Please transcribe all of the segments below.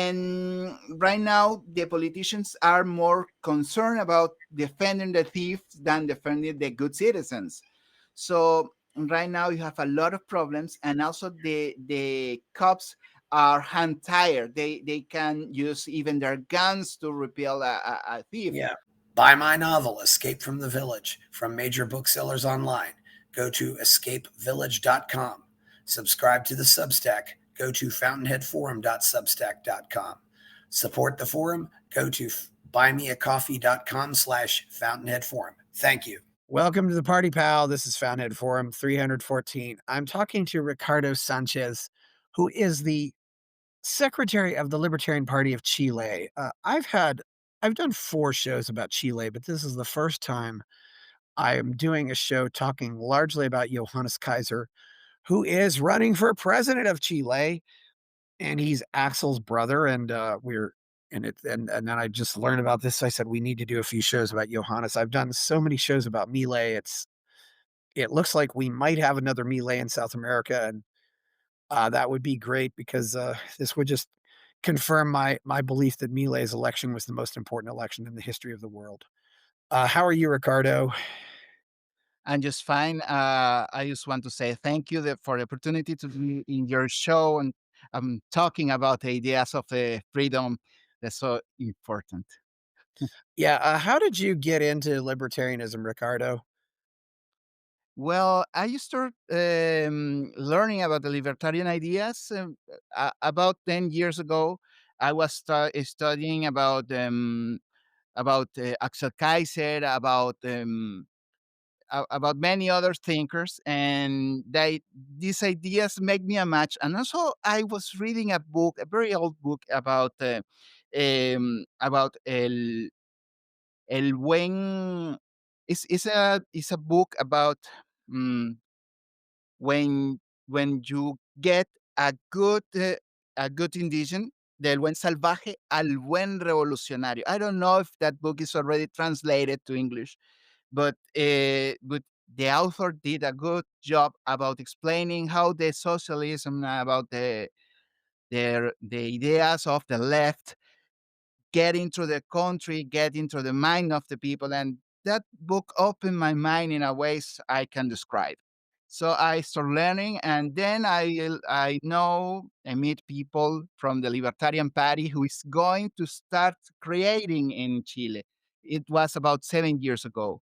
And right now, the politicians are more concerned about defending the thieves than defending the good citizens. So right now, you have a lot of problems, and also the cops are hand tired. They can use even their guns to repel a thief. Yeah. Buy my novel, Escape from the Village, from major booksellers online. Go to escapevillage.com. Subscribe to the Substack. Go to fountainheadforum.substack.com. Support the forum. Go to buymeacoffee.com/fountainheadforum. Thank you. Welcome to the Party Pal. This is Fountainhead Forum 314. I'm talking to Ricardo Sanchez, who is the Secretary of the Libertarian Party of Chile. I've done 4 shows about Chile, but this is the first time I am doing a show talking largely about Johannes Kaiser, who is running for president of Chile, and he's Axel's brother, and, and then I just learned about this, so I said, "We need to do a few shows about Johannes." I've done so many shows about Milei, it looks like we might have another Milei in South America, and that would be great because this would just confirm my belief that Milei's election was the most important election in the history of the world. How are you, Ricardo? I'm just fine. I just want to say thank you for the opportunity to be in your show and talking about the ideas of freedom. That's so important. Yeah, how did you get into libertarianism, Ricardo? Well, I started learning about the libertarian ideas about 10 years ago. I was studying about Axel Kaiser, about many other thinkers, and these ideas make me a match. And also, I was reading a book, a very old book about el buen. It's a book about um, when when you get a good uh, a good indigenous, del buen salvaje al buen revolucionario. I don't know if that book is already translated to English, but the author did a good job about explaining how the socialism, about the ideas of the left get into the country, get into the mind of the people, and that book opened my mind in a ways I can describe. So I start learning, and then I know I meet people from the Libertarian Party who is going to start creating in Chile. It was about 7 years ago.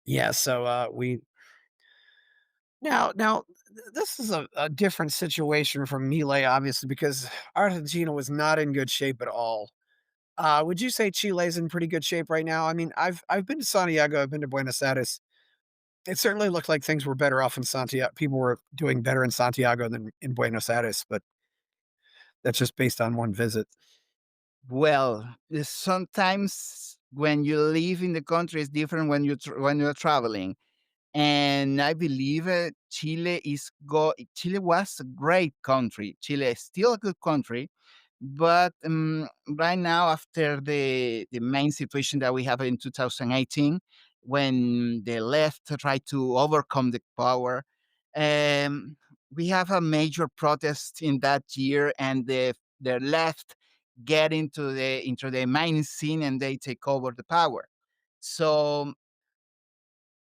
Yeah, so we now this is a different situation from Milei, obviously, because Argentina was not in good shape at all. Would you say Chile's in pretty good shape right now? I mean, I've been to Santiago, I've been to Buenos Aires. It certainly looked like things were better off in Santiago. People were doing better in Santiago than in Buenos Aires, but that's just based on one visit. Well, sometimes when you live in the country, it's different when you're traveling. And I believe Chile was a great country. Chile is still a good country, but right now, after the main situation that we have in 2018, when the left tried to overcome the power, um, we have a major protest in that year, and the left get into the main scene and they take over the power. So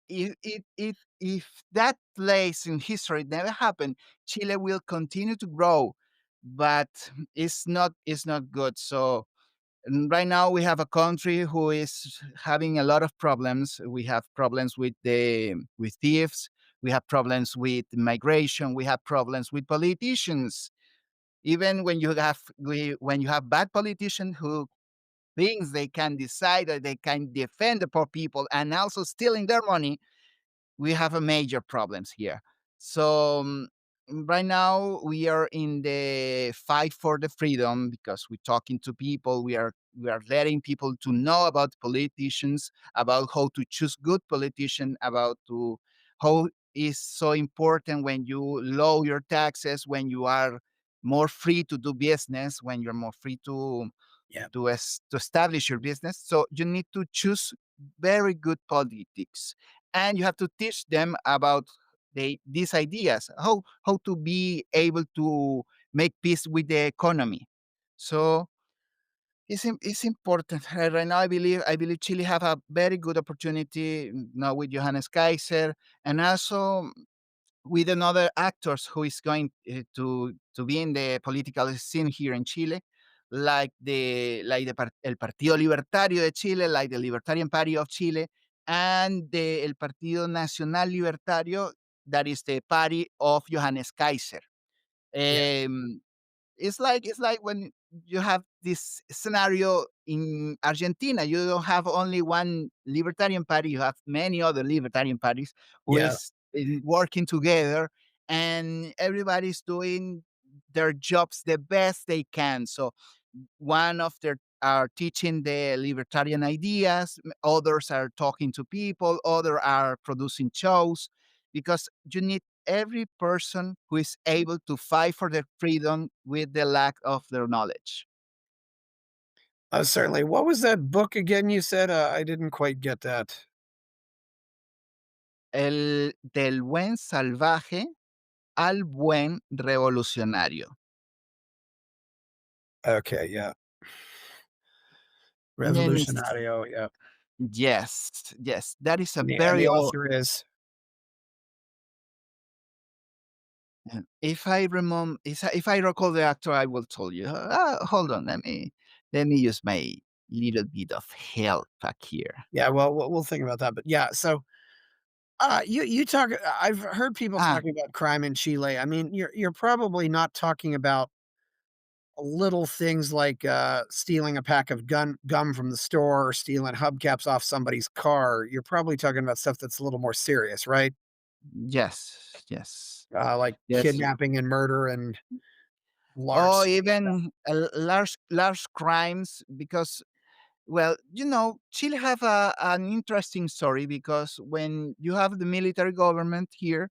if that place in history never happened, Chile will continue to grow, but it's not good. So right now we have a country who is having a lot of problems. We have problems with thieves. We have problems with migration. We have problems with politicians. Even when you have bad politicians who thinks they can decide or they can defend the poor people and also stealing their money, we have a major problems here. So right now we are in the fight for the freedom because we're talking to people. We are letting people to know about politicians, about how to choose good politician, about to how is so important when you lower your taxes, when you are more free to do business, when you're more free Yeah. to establish your business. So you need to choose very good politics, and you have to teach them about these ideas, how to be able to make peace with the economy. So it's important. Right now, I believe Chile have a very good opportunity now with Johannes Kaiser, and also with another actors who is going to be in the political scene here in Chile, like el Partido Libertario de Chile, like the Libertarian Party of Chile, and the el Partido Nacional Libertario, that is the party of Johannes Kaiser. Yeah. Um, it's like when you have this scenario in Argentina, you don't have only one libertarian party, you have many other libertarian parties who Yeah. is working together, and everybody's doing their jobs the best they can. So one of their are teaching the libertarian ideas, others are talking to people, other are producing shows, because you need every person who is able to fight for their freedom with the lack of their knowledge. Certainly. What was that book again you said? I didn't quite get that. El del buen salvaje al buen revolucionario. Okay, yeah. Let me Revolutionario, yeah. yes, yes, that is a And very the old. author is If I remember, if I recall the actor, I will tell you. Hold on, let me use my little bit of help back here. yeah, well, we'll think about that, but yeah, so, you talk I've heard people Ah, talking about crime in Chile. I mean, you're probably not talking about little things like, stealing a pack of gum from the store or stealing hubcaps off somebody's car. You're probably talking about stuff that's a little more serious, right? yes, yes, Like yes. kidnapping and murder and large Or scale stuff. even large crimes, because, well, Chile have an interesting story, because when you have the military government here,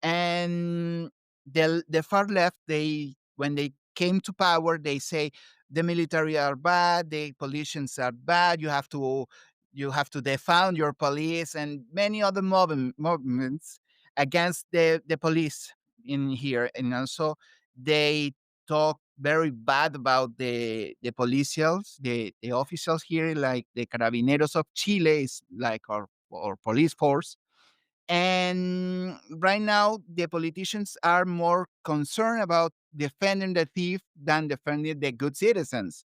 and the far left, they when they came to power, they say the military are bad, the politicians are bad, you have to defund your police, and many other movements against the police in here. And also they talk very bad about the policials, the officials here, like the carabineros of Chile is like our police force. And right now, the politicians are more concerned about defending the thief than defending the good citizens.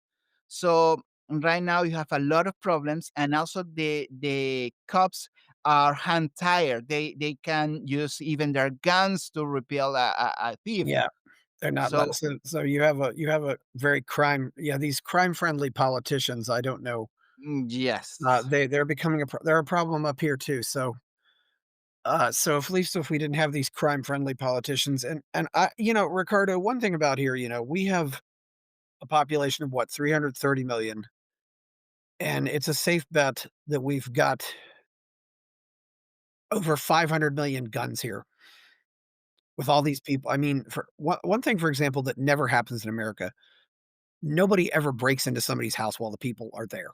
So right now, you have a lot of problems, and also the cops are hand tired. They can use even their guns to repel a thief. Yeah. They're not So so you have a very these crime-friendly politicians, I don't know. yes. They're becoming they're a problem up here too, so, so if at least if we didn't have these crime-friendly politicians and Ricardo, one thing about here, we have a population of what, 330,000,000, and it's a safe bet that we've got over 500,000,000 guns here with all these people. I mean, for one thing, for example, that never happens in America, nobody ever breaks into somebody's house while the people are there.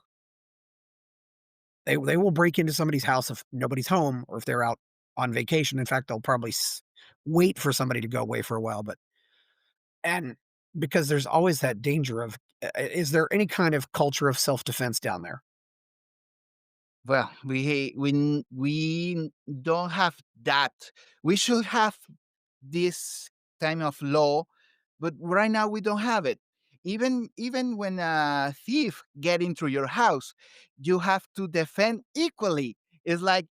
They will break into somebody's house if nobody's home or if they're out on vacation. In fact, they'll probably wait for somebody to go away for a while. But and because there's always that danger of, is there any kind of culture of self defense down there? Well, we don't have that. We should have this kind of law, but right now we don't have it. Even when a thief get into your house, you have to defend equally. It's like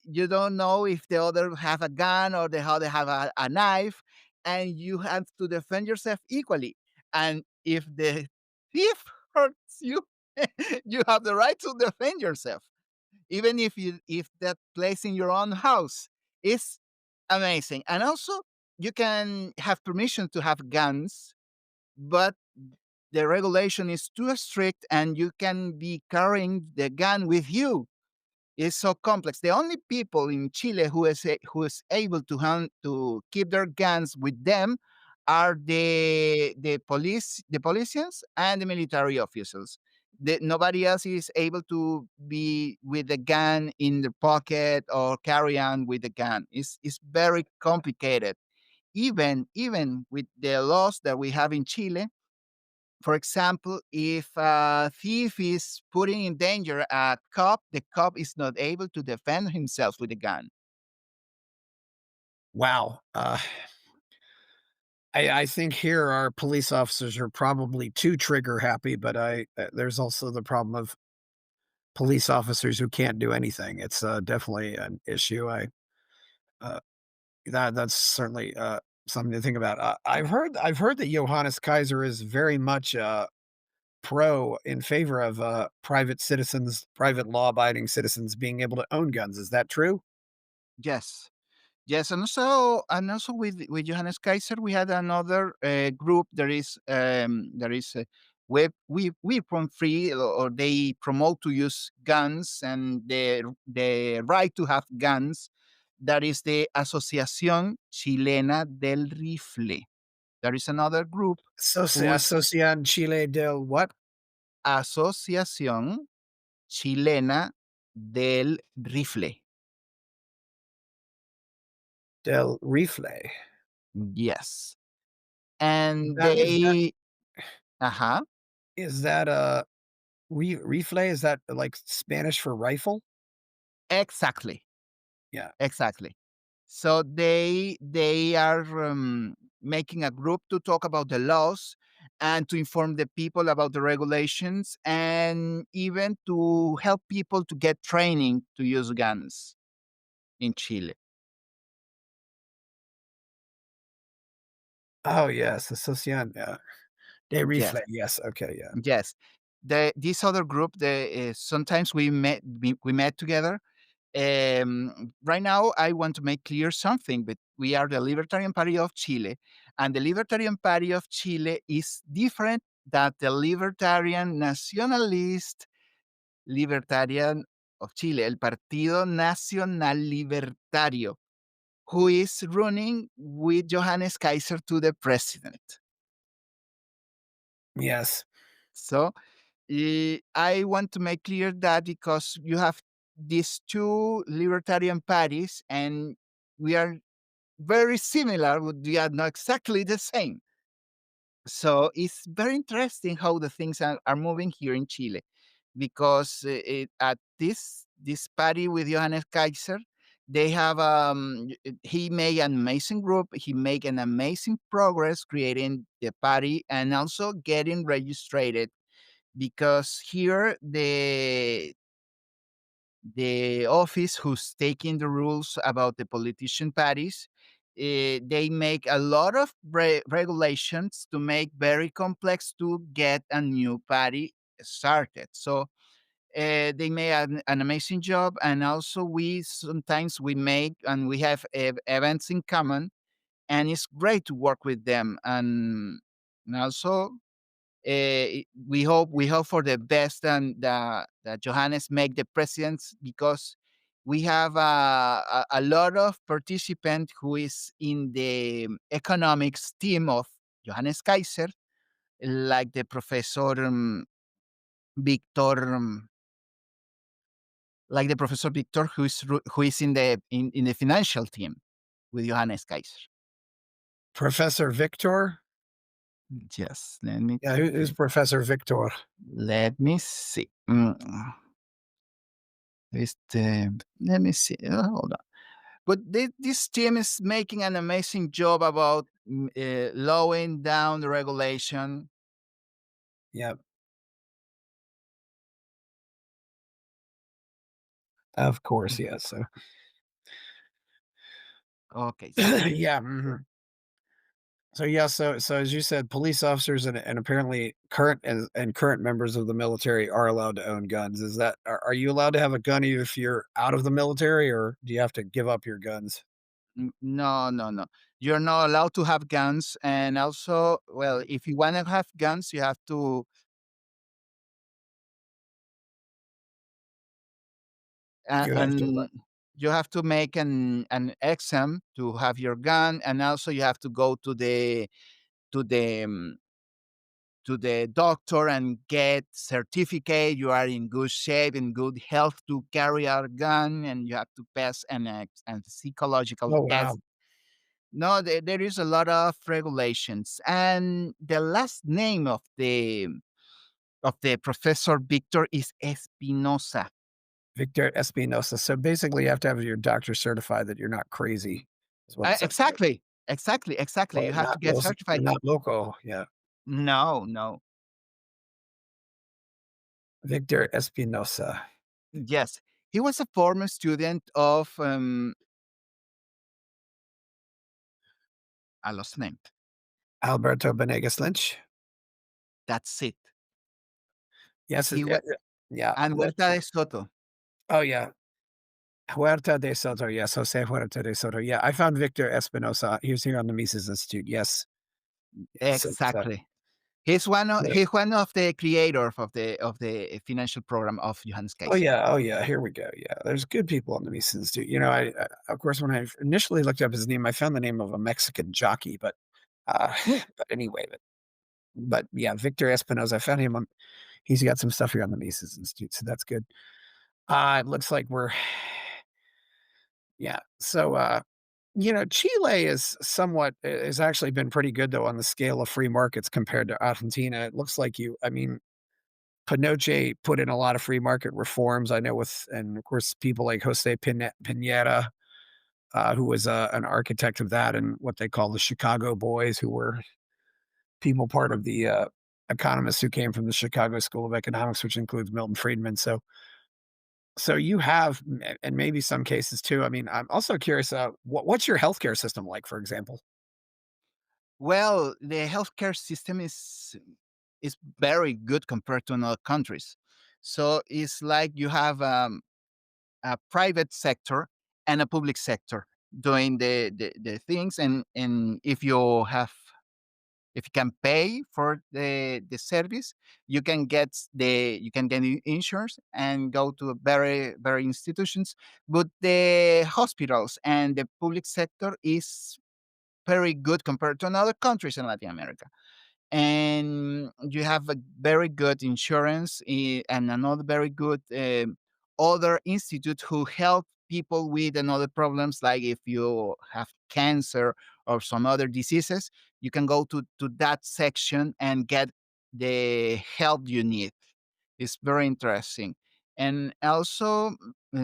you don't know if the other have a gun or the other have a knife, and you have to defend yourself equally. And if the thief hurts you, you have the right to defend yourself, even if that place in your own house is amazing. And also, you can have permission to have guns, but the regulation is too strict, and you can be carrying the gun with you. It's so complex. The only people in Chile who is able to keep their guns with them are the politicians and the military officials. Nobody else is able to be with the gun in the pocket or carry on with the gun. It's very complicated. even with the laws that we have in Chile. For example, if a thief is putting in danger a cop, the cop is not able to defend himself with a gun. Wow. I think here our police officers are probably too trigger happy, but there's also the problem of police officers who can't do anything. It's definitely an issue. Uh, that's certainly something to think about. I've heard that Johannes Kaiser is very much pro in favor of private citizens, private law abiding citizens being able to own guns. Is that true? Yes. Yes, and also with Johannes Kaiser, we had another group. There is we from free, or they promote to use guns and the right to have guns. That is the Asociación Chilena del Rifle. There is another group whose Asociación Chile del what? Asociación Chilena del Rifle. Del Rifle. Yes, and That is that they. Uh-huh. is that Rifle? Is that like Spanish for rifle? Exactly, Yeah. exactly. So they are making a group to talk about the laws and to inform the people about the regulations, and even to help people to get training to use guns in Chile. Oh yes, Asociación de Yes, Rifle. Yes. Okay. Yeah. yes. This other group, sometimes we met together. Right now, I want to make clear something, but we are the Libertarian Party of Chile, and the Libertarian Party of Chile is different than the Libertarian Nacionalist Libertarian of Chile, el Partido Nacional Libertario, who is running with Johannes Kaiser to the president. Yes. So I want to make clear that because you have these two libertarian parties, and we are very similar, but we are not exactly the same. So it's very interesting how the things are moving here in Chile, because at this party with Johannes Kaiser, they have he made an amazing group. He made an amazing progress creating the party and also getting registered, because here the office who's taking the rules about the politician parties, they make a lot of regulations to make very complex to get a new party started. So they made an amazing job, and also we sometimes we make and we have events in common, and it's great to work with them. And also we hope for the best, and that Johannes make the presidents, because we have a lot of participant who is in the economics team of Johannes Kaiser, like the professor Victor, who is in the financial team with Johannes Kaiser. Professor Victor. Yes, let me Yeah. Who's Professor Victor? see. Let me see. Hold on. But this team is making an amazing job about lowering down the regulation. Yeah. Of course. Mhm. Yes. So. Okay, so Yeah. So yeah, so as you said, police officers and apparently current members of the military are allowed to own guns. Is that are you allowed to have a gun even if you're out of the military, or do you have to give up your guns? no, no, no. You're not allowed to have guns, and also, well, if you want to have guns, You have to what? and you have to make an exam to have your gun, and also you have to go to the um, to the doctor and get certificate you are in good shape and good health to carry out a gun, and you have to pass an psychological Oh test. wow. No, there is a lot of regulations, and the last name of the professor Victor is Espinosa. Victor Espinosa. So basically, you have to have your doctor certify that you're not crazy, is what it says here. Exactly, exactly, exactly. Or You have to get certified. not local. Yeah. No, no. Victor Espinosa. Yes, he was a former student of I lost the name. Alberto Benegas Lynch. That's it. Yes. He was Yeah. and Huerta de Soto. Oh, yeah. Huerta de Soto. Yes. Jose Huerta de Soto. Yeah. I found Victor Espinosa. He was here on the Mises Institute. Yes. Yes. Exactly. Yeah. He's one of the creators of the financial program of Johannes Oh, Kaiser. yeah. Oh, yeah. Here we go. Yeah. There's good people on the Mises Institute. Of course, when I initially looked up his name, I found the name of a Mexican jockey, uh, but anyway, but yeah, Victor Espinosa. I found him on, he's got some stuff here on the Mises Institute. So that's good. It looks like we're, yeah. So, Chile is actually been pretty good though on the scale of free markets compared to Argentina. It looks like I mean, Pinochet put in a lot of free market reforms. I know and of course, people like Jose Pinera, who was an architect of that, and what they call the Chicago Boys, who were people part of the economists who came from the Chicago School of Economics, which includes Milton Friedman. So you have, and maybe some cases too. I mean, I'm also curious. What's your healthcare system like, for example? Well, the healthcare system is very good compared to other countries. So it's like you have a private sector and a public sector doing the things, and if you can pay for the service, you can get insurance and go to very institutions. But the hospitals and the public sector is very good compared to other countries in Latin America, and you have a very good insurance, and another very good other institute who help people with another problems, like if you have cancer or some other diseases, you can go to that section and get the help you need. It's very interesting. And also,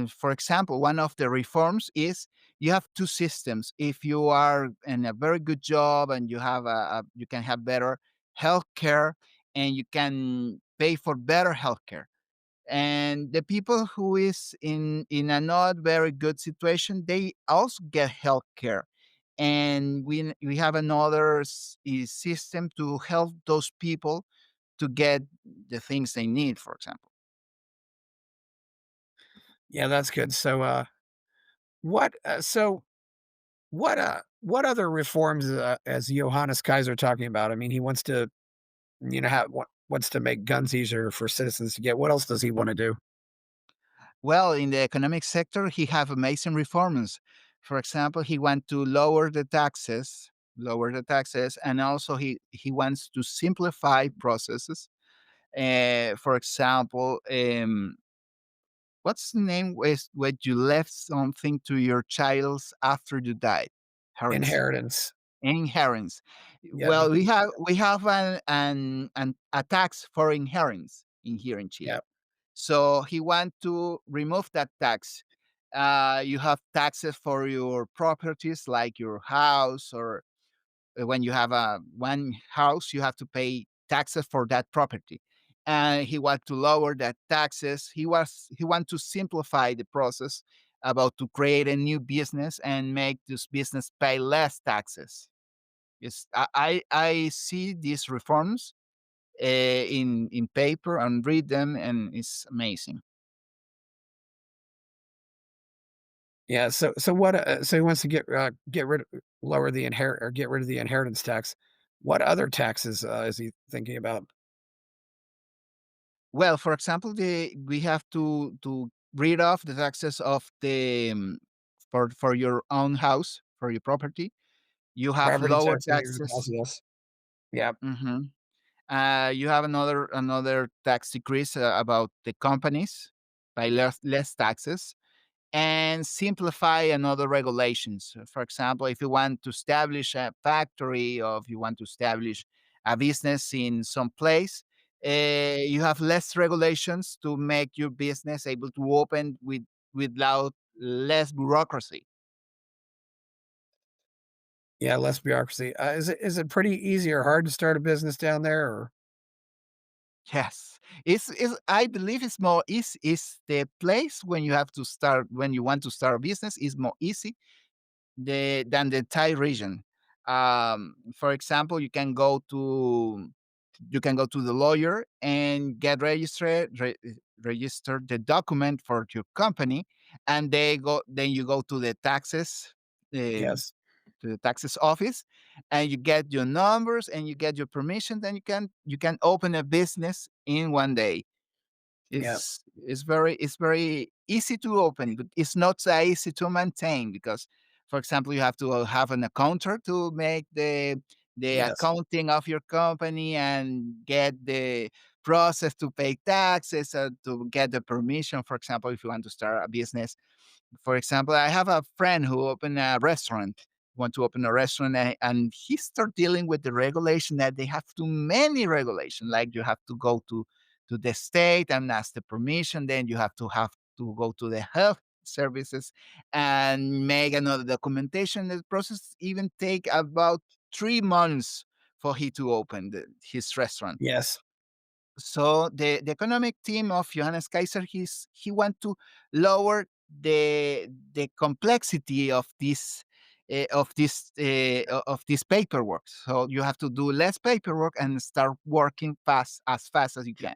for example, one of the reforms is you have two systems. If you are in a very good job and you have you can have better healthcare, and you can pay for better healthcare. And the people who is in a not very good situation, they also get healthcare. And we have another system to help those people to get the things they need, for example. Yeah, that's good. What? What other reforms is Johannes Kaiser talking about? I mean, he wants to, wants to make guns easier for citizens to get. What else does he want to do? Well, in the economic sector, he have amazing reforms. For example, he want to lower the taxes, and also he wants to simplify processes. For example, what's the name was when you left something to your child's after you died? Herits. Inheritance. Inheritance. Yeah, Well, we have a tax for inheritance in here in Chile. yeah. So he want to remove that tax. You have taxes for your properties, like your house, or when you have a one house, you have to pay taxes for that property. And he want to lower that taxes. He want to simplify the process about to create a new business and make this business pay less taxes. Yes, I see these reforms in paper and read them, and it's amazing. Yeah, so he wants to get rid of get rid of the inheritance tax. What other taxes, is he thinking about? Well, for example, we have to rid off the taxes of for your own house, for your property. You have Property lower tax on your house, taxes. yes. Yeah, Mhm. You have another tax decrease about the companies by less taxes. and simplify another regulations. For example, if you want to establish a factory or if you want to establish a business in some place, you have less regulations to make your business able to open without less bureaucracy. Yeah, less bureaucracy. Is it pretty easy or hard to start a business down there? Or Yes, it's I believe it's more easy. Is the place when you have to start when you want to start a business is more easy than the entire region. For example, you can go to the lawyer and get register the document for your company, and then you go um, yes, to the taxes office, and you get your numbers and you get your permission. Then you can open a business in one day. yeah, It's very easy to open, but it's not so easy to maintain because, for example, you have to have an accountant to make the yes, accounting of your company and get the process to pay taxes, to get the permission. For example, if you want to start a business, for example, I have a friend who opened a restaurant, want to open a restaurant, and he start dealing with the regulation that they have too many regulation. Like you have to go to the state and ask the permission. Then you have to go to the health services and make another documentation. The process even take about 3 months for he to open his restaurant. yes. So the economic team of Johannes Kaiser, he want to lower the complexity of this paperwork. So you have to do less paperwork and start working fast as you can.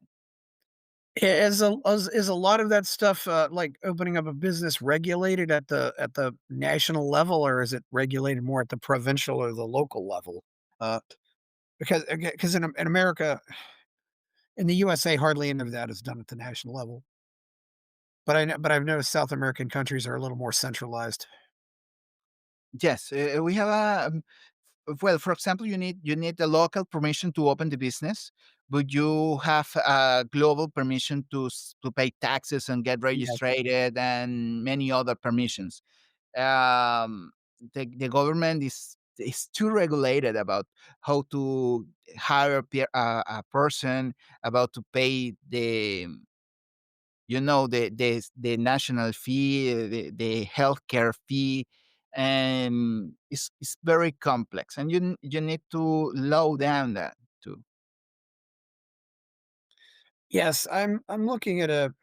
Is a lot of that stuff, like opening up a business regulated at the national level, or is it regulated more at the provincial or the local level? Uh, because in America, in the USA, hardly any of that is done at the national level. But I've noticed South American countries are a little more centralized. Yes, we have well, for example, you need the local permission to open the business, but you have a global permission to pay taxes and get Yes. registered and many other permissions. um, the government is too regulated about how to hire a person, about to pay the national fee, the healthcare fee, and it's very complex, and you need to low down that too. Yes, I'm looking at a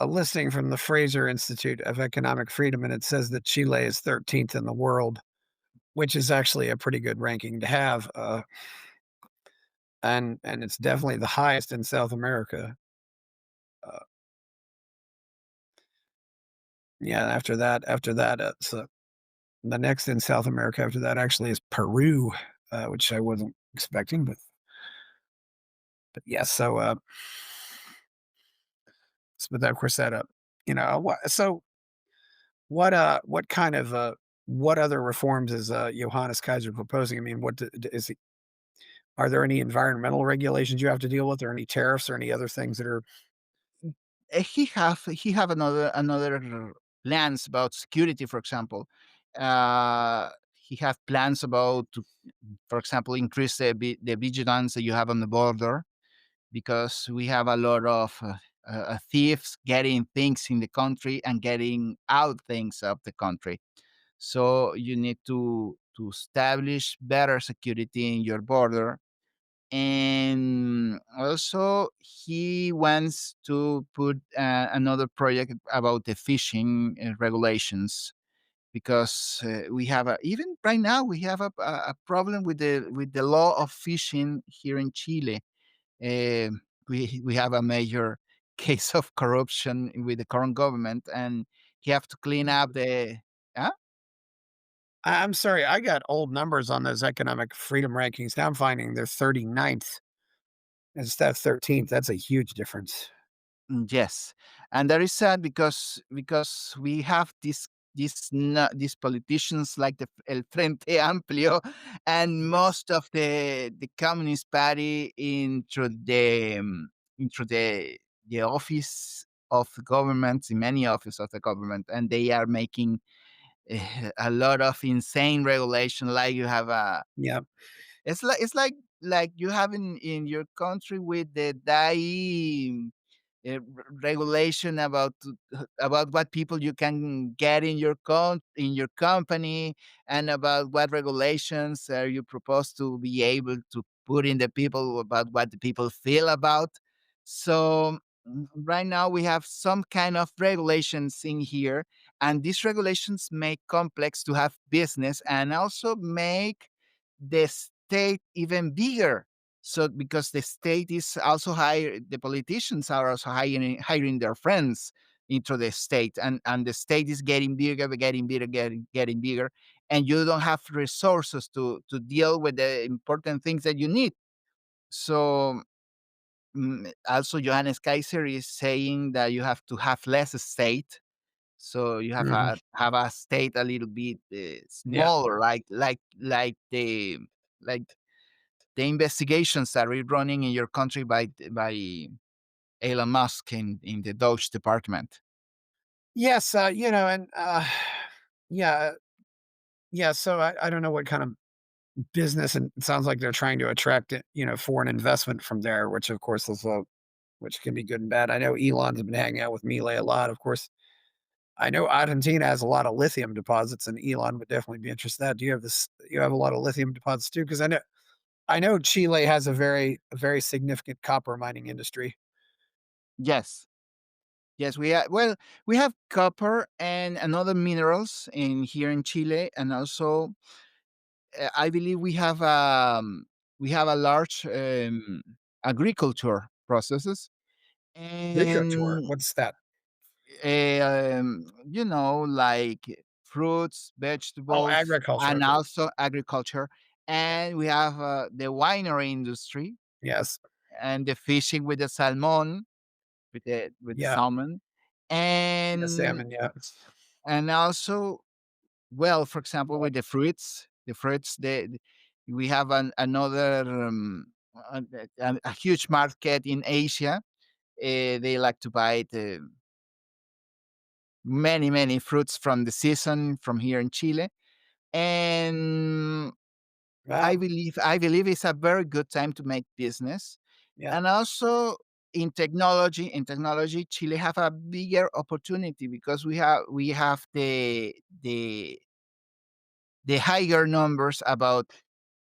listing from the Fraser Institute of Economic Freedom, and it says that Chile is 13th in the world, which is actually a pretty good ranking to have, and it's definitely the highest in South America. Uh, yeah, after that, the next in South America after that actually is Peru, which I wasn't expecting, but yes, but of course what kind of, what other reforms is, Johannes Kaiser proposing? I mean, what d d is he are there any environmental regulations you have to deal with, or any tariffs, or any other things that are He have another plans about security, for example. He have plans about to, for example, increase the vigilance that you have on the border, because we have a lot of thieves getting things in the country and getting out things of the country. So you need to establish better security in your border. And also, he wants to put another project about the fishing regulations, because we have even right now we have a problem with the law of fishing here in Chile. We have a major case of corruption with the current government, and he have to clean up the. Huh? I'm sorry, I got old numbers on those economic freedom rankings. Now I'm finding they're 39th instead of 13th. That's a huge difference. Yes, and that is sad because we have these politicians like the El Frente Amplio and most of the Communist Party into the office of governments, in many offices of the government, and they are making a lot of insane regulation. Like you have a, Yeah. it's like you have in your country with the DAI regulation about what people you can get in your in your company, and about what regulations are you proposed to be able to put in the people about what the people feel about. So right now we have some kind of regulations in here, and these regulations make complex to have business and also make the state even bigger. So because the state is also hire the politicians are also hiring their friends into the state, and the state is getting bigger, getting bigger, getting bigger, and you don't have resources to deal with the important things that you need. So also Johannes Kaiser is saying that you have to have less state, so you Mhm. have a state a little bit Yeah. smaller, like the investigations that are running in your country by Elon Musk in the Doge department. Yes, and, yeah, yeah, so I don't know what kind of business, and it sounds like they're trying to attract, foreign investment from there, which of course is, which can be good and bad. I know Elon's been hanging out with Milei a lot, of course. I know Argentina has a lot of lithium deposits, and Elon would definitely be interested in that. You have a lot of lithium deposits too? Because I know Chile has a very significant copper mining industry. Yes, yes, we have. Well, we have copper and other minerals in here in Chile, and also I believe we have a large agriculture processes, Liquor and what's that? like fruits, Oh, vegetables, agriculture, and okay. also agriculture. And we have the winery industry Yes. and the fishing with the salmon, with the Yeah. salmon, Yeah, and salmon, yeah. also, well, for example, with the fruits, we have another a huge market in Asia. They like to buy many fruits from the season from here in Chile, and Wow. I believe it's a very good time to make business. Yeah. And also in technology, Chile have a bigger opportunity because we have the higher numbers about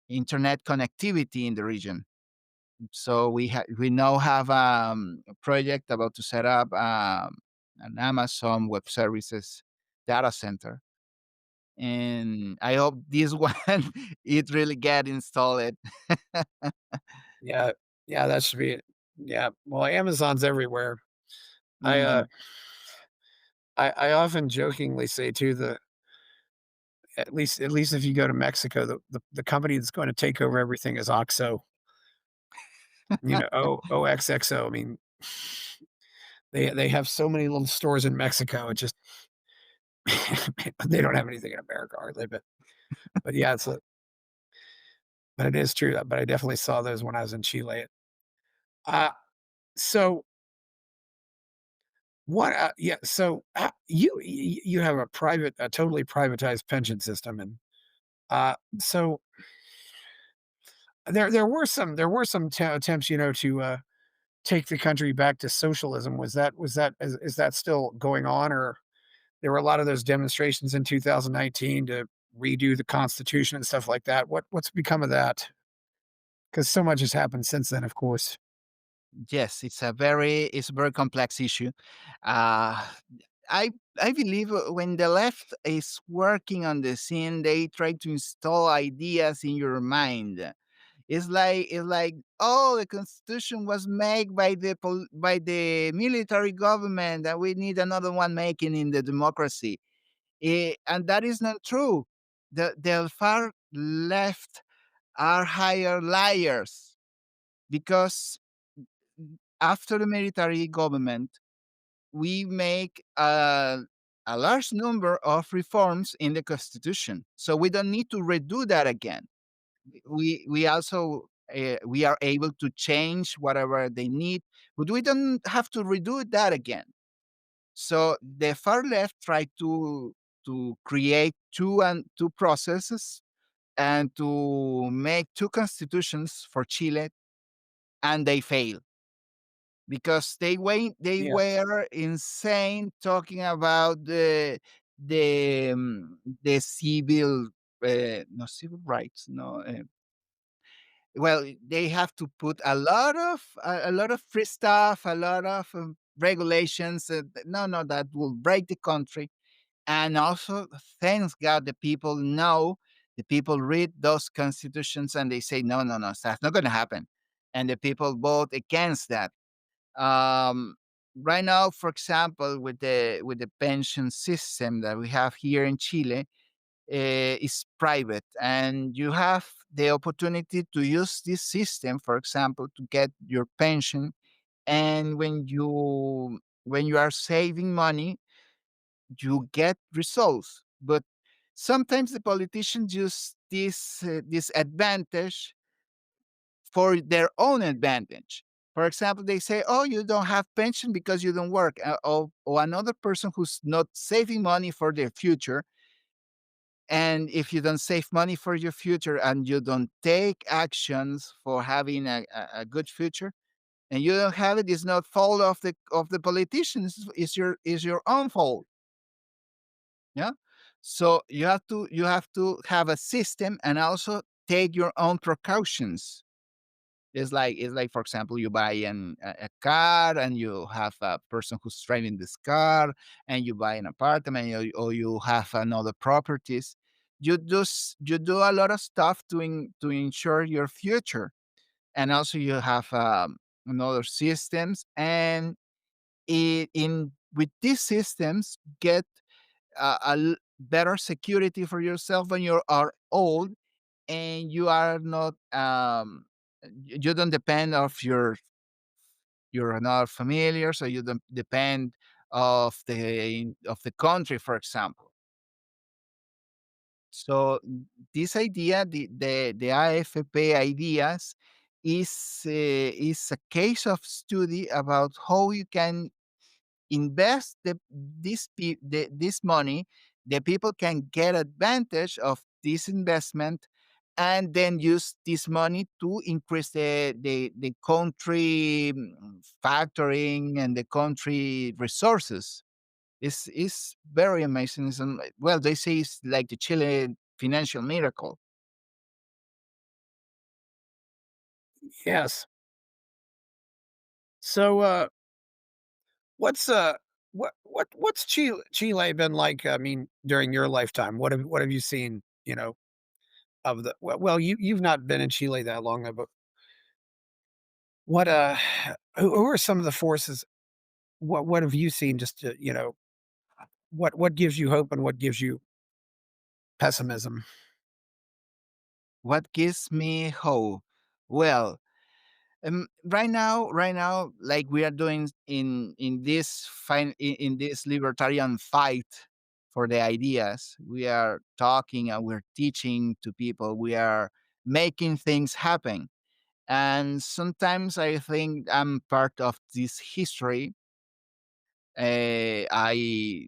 internet connectivity in the region. So we now have a project about to set up an Amazon Web Services data center, and I hope this one it really get installed. Yeah. Yeah, that should be yeah. Well, Amazon's everywhere. I, Mhm. I often jokingly say too that at least if you go to Mexico, the company that's going to take over everything is OXXO, OXXO. I mean, they have so many little stores in Mexico, it just they don't have anything in America hardly, but yeah, but it is true, but I definitely saw those when I was in Chile. Uh, so you have a totally privatized pension system, and, so there were some attempts, to, take the country back to socialism. Is that still going on, or there were a lot of those demonstrations in 2019 to redo the Constitution and stuff like that. What's become of that? Because so much has happened since then, of course. Yes, it's a very complex issue. Uh, I I believe when the left is working on the scene, they try to install ideas in your mind. It's like, oh, the constitution was made by the military government, and we need another one making in the democracy. And that is not true. The far left are higher liars, because after the military government, we make a large number of reforms in the constitution, so we don't need to redo that again. We also we are able to change whatever they need, but we don't have to redo that again. So the far left tried to create two processes and to make two constitutions for Chile, and they failed because they Yes. were insane talking about the civil no civil rights no well, they have to put a lot of free stuff, a lot of regulations. No, that will break the country. And also, thanks God, the people read those constitutions and they say, no, that's not going to happen. And the people vote against that. Um, right now, for example, with the pension system that we have here in Chile, is private, and you have the opportunity to use this system, for example, to get your pension. And when you are saving money, you get results. But sometimes the politicians use this advantage for their own advantage. For example, they say, "Oh, you don't have pension because you don't work," or another person who's not saving money for their future. And if you don't save money for your future and you don't take actions for having a good future, and you don't have it, it's not fault of the politicians. It's your own fault. Yeah. So you have to have a system and also take your own precautions. It's like, for example, you buy a car and you have a person who's driving this car, and you buy an apartment, or you have another properties. You do a lot of stuff to ensure your future, and also you have another systems, and in with these systems get better security for yourself when you are old, and you are not you don't depend of your another familiar, so you don't depend of the country, for example. So this idea, the AFP ideas, is a case of study about how you can invest this money. The people can get advantage of this investment, and then use this money to increase the country factoring and the country resources. It's very amazing. Well, they say it's like the Chile financial miracle. Yes. So, what's what's Chile been like? I mean, during your lifetime, what have you seen? You know, of the well, you've not been in Chile that long, but what who are some of the forces? What have you seen? Just to, what gives you hope and what gives you pessimism? What gives me hope? Well, right now, like we are doing in this libertarian fight for the ideas, we are talking and we're teaching to people. We are making things happen, and sometimes I think I'm part of this history. Uh, I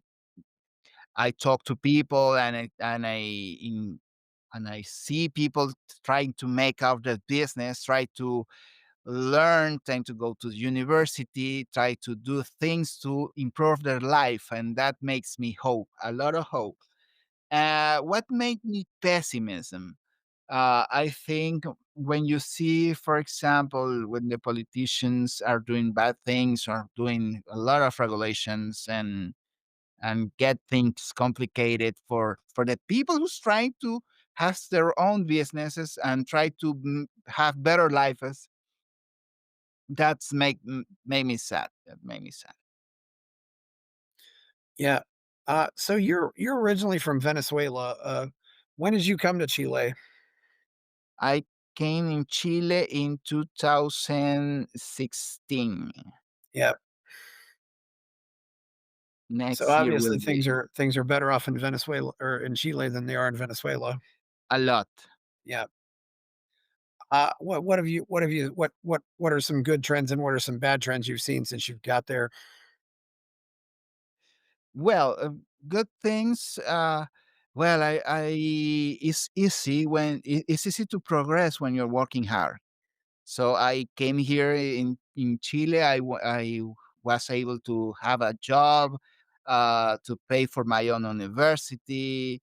I talk to people, and I see people trying to make out the business, try to learn, trying to go to university, try to do things to improve their life, and that makes me hope, a lot of hope. What made me pessimism? I think when you see, for example, when the politicians are doing bad things or doing a lot of regulations, and get things complicated for the people who's trying to have their own businesses and try to have better lives. That's made me sad. That made me sad. Yeah. So you're originally from Venezuela. When did you come to Chile? I came in Chile in 2016. Yeah. So Next year will obviously be things are better off in Venezuela or in Chile than they are in Venezuela. a lot. Yeah. What are some good trends and what are some bad trends you've seen since you've got there? Well, good things. Well, it's easy it's easy to progress when you're working hard. So I came here in Chile. I was able to have a job, to pay for my own university,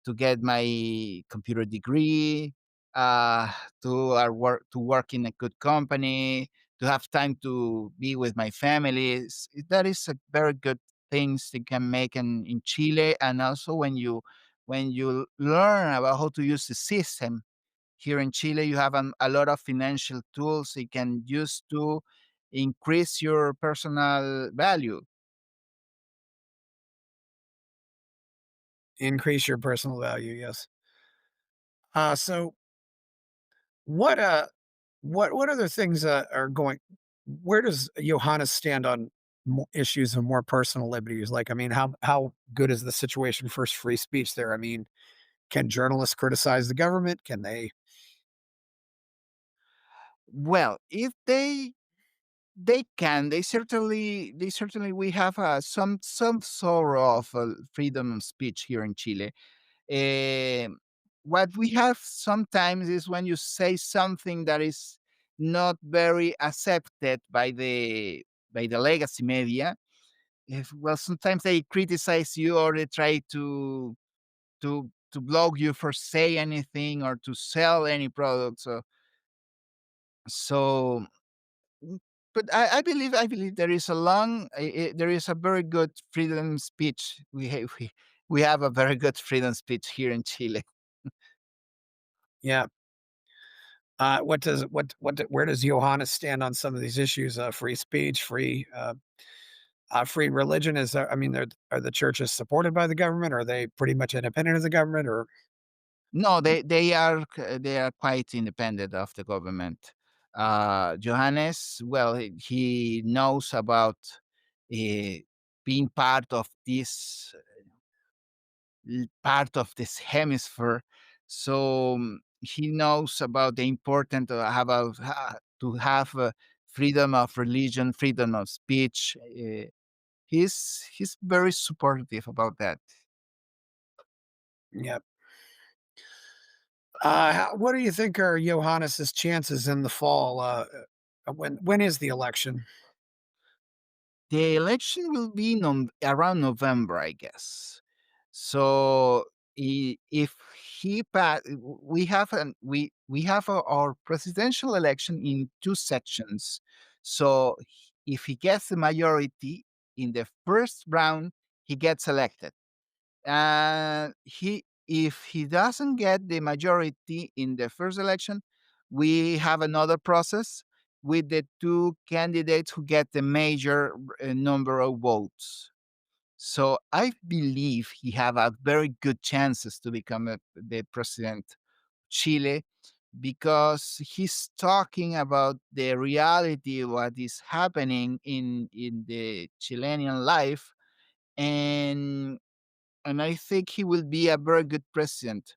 to get my computer degree, uh, to work in a good company, to have time to be with my families. That is a very good things you can make in Chile, and also when you learn about how to use the system here in Chile, you have a lot of financial tools you can use to increase your personal value. Increase your personal value, yes. So what, what other things, are going where does Johannes stand on issues of more personal liberties? Like, I mean, how good is the situation for free speech there? I mean, can journalists criticize the government? Can they Well, if they can, they certainly we have some sort of freedom of speech here in Chile. Um, what we have sometimes is when you say something that is not very accepted by the legacy media. If well, sometimes they criticize you or they try to blog you for say anything or to sell any product. So mm, but I believe there is a there is a very good freedom speech. We have a very good freedom speech here in Chile. yeah. What does where does Johannes stand on some of these issues? Free speech, free religion is, I mean, are the churches supported by the government? Are they pretty much independent of the government or No, they are quite independent of the government. Johannes, well, he knows about uh, being part of this part of this hemisphere. So he knows about the importance of to have freedom of religion, freedom of speech. He's very supportive about that. yeah. What do you think are Johannes's chances in the fall? When is the election? The election will be around November, I guess. So if he pass, we have we have our presidential election in two sections. So if he gets the majority in the first round, he gets elected. And he if he doesn't get the majority in the first election, we have another process with the two candidates who get the major number of votes. So I believe he have a very good chances to become the president of Chile because he's talking about the reality of what is happening in the Chilean life, and I think he will be a very good president.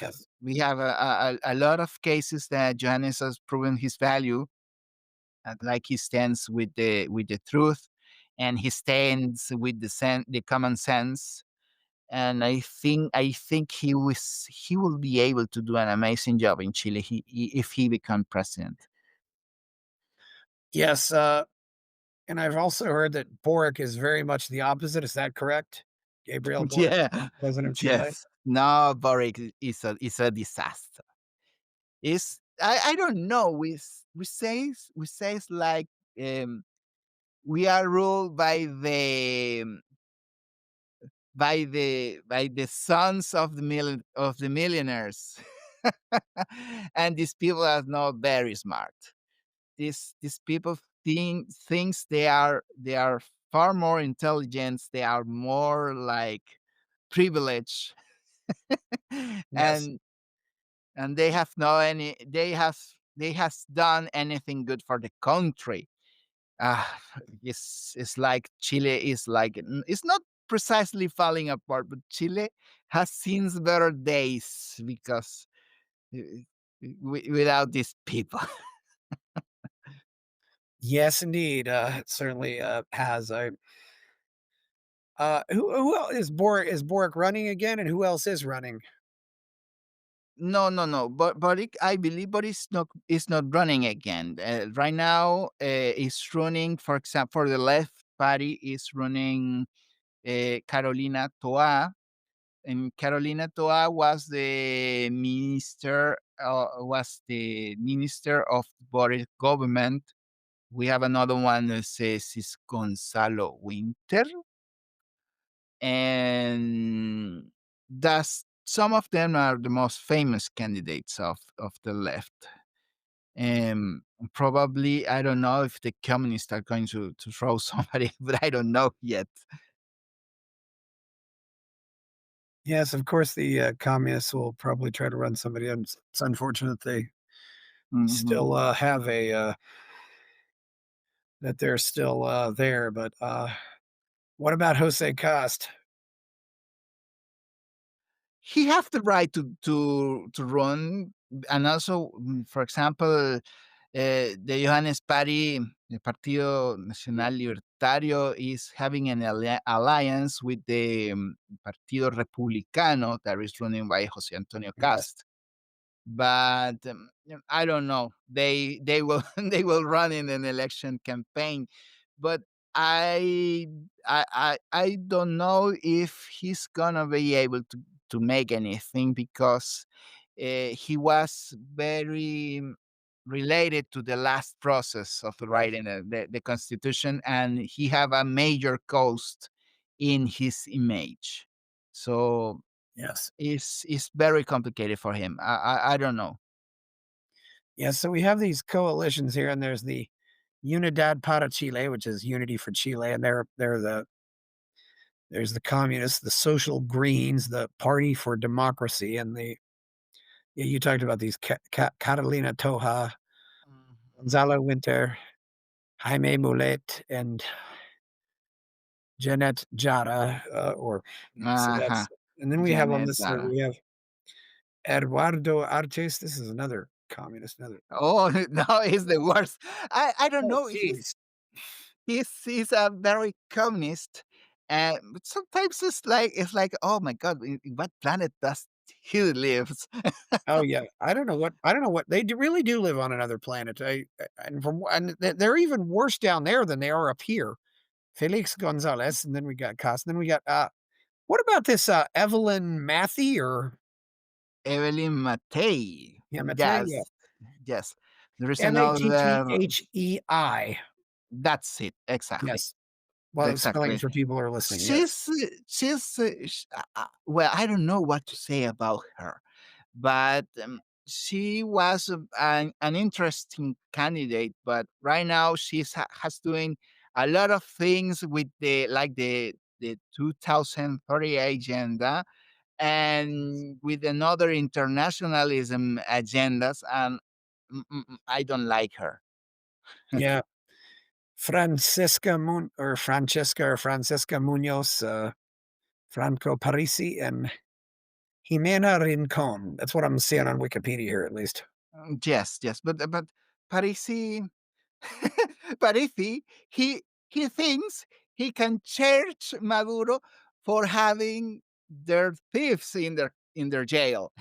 Yes. We have a lot of cases that Johannes has proven his value, like he stands with the truth, and he stands with the common sense. And I think he will be able to do an amazing job in Chile if he become president. Yes. And I've also heard that Boric is very much the opposite. Is that correct? Gabriel Boric, Yeah, president of Chile. yes. No, Boric is a disaster. It's I don't know. We says like um, we are ruled by the sons of of the millionaires, and these people are not very smart. These people thinks they are far more intelligent. They are more like privileged, Yes. and they have no any they has done anything good for the country. It's like Chile is like it's not precisely falling apart, but Chile has seen better days because uh, without these people. Yes, indeed. It certainly has. Who else is Boric running again, and who else is running? No, no, no. But I believe, but it's not running again. Right now, it's running. For example, for the left party, is running Carolina Toa, and Carolina Toa was the minister of Boris government. We have another one that says is Gonzalo Winter, and that's some of them are the most famous candidates of the left. Um, Probably, I don't know if the communists are going to throw somebody, but I don't know yet. Yes, of course, the, communists will probably try to run somebody, and it's unfortunate they Mhm. still, have a, that they're still, there, but, what about Jose Cost? He have the right to run, and also, for example, the Johannes Party, the Partido Nacional Libertario, is having an alliance with the Partido Republicano that is running by Jose Antonio Yes, Cast. But I don't know. They will they will run in an election campaign, but I I don't know if he's gonna be able to make anything because he was very related to the last process of right, writing the constitution, and he have a major cost in his image. So yes. it's very complicated for him. I don't know. Yeah, so we have these coalitions here, and there's the Unidad para Chile, which is Unity for Chile, and there's the communists, the Social Greens, the Party for Democracy, and the yeah, you talked about these Catalina Toja, Mhm. Gonzalo Winter, Jaime Mulet, and Janet Jara, or so Ajá, that's and then we have on Janet this Dara. we have Eduardo Artes. This is another communist, another Oh, no, he's the worst. I don't oh, know. jeez. He's a very communist, but sometimes it's like, oh my god, in what planet does he lives? Oh, yeah. I don't know what they really do live on another planet. And they're even worse down there than they are up here. Felix Gonzalez, and then we got Cost, and then we got, what about this, Evelyn Matthey or Evelyn Matei. yeah, Matthey? Yeah. Yes, yes. There is another. Mattei. That's it. Exactly. Yes. Well, spelling it Exactly. for people who are listening, yes. Well, I don't know what to say about her, but she was an interesting candidate. But right now has doing a lot of things with the 2030 agenda and with another internationalism agendas, and I don't like her. Yeah. Francesca or Francisca Munoz, Franco Parisi, and Jimena Rincon. That's what I'm seeing on Wikipedia here, at least. Yes, yes, but Parisi, Parisi, he thinks he can charge Maduro for having their thieves in their jail.